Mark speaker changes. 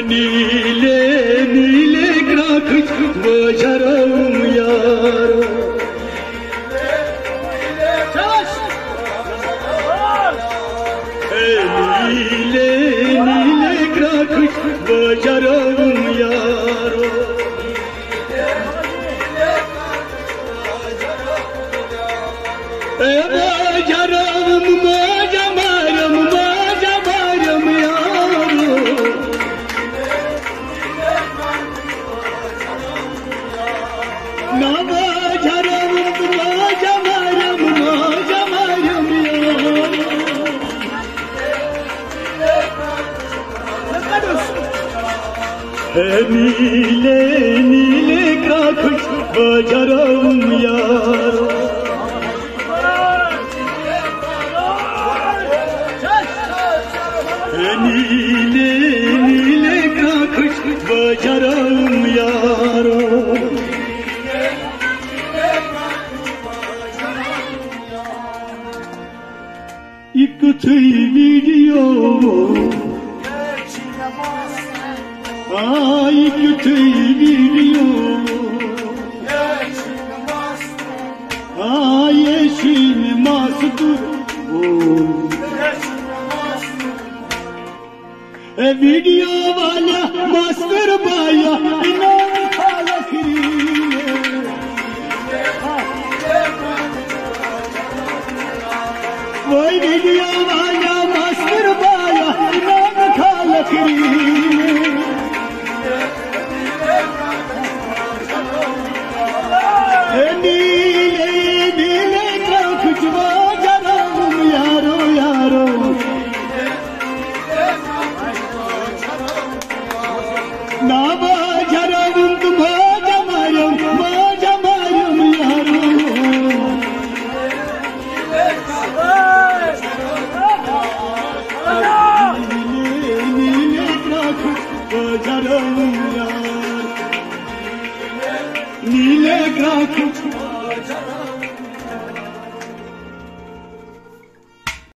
Speaker 1: नीले नीले ग्राख बजरम यारो नीले नीले ग्राख बजरम यारो बजरम माजा मारम यारो नीले नीले ग्राख बजरम यारो नीले नीले ग्राख बजरम यारो एक थी वीडियो आई थी वीडियो आये शीन मास्तु वीडियो वाला मास्टर बाया इनाम खाला वही वीडियो वाला मास्टर बाया इनाम खाला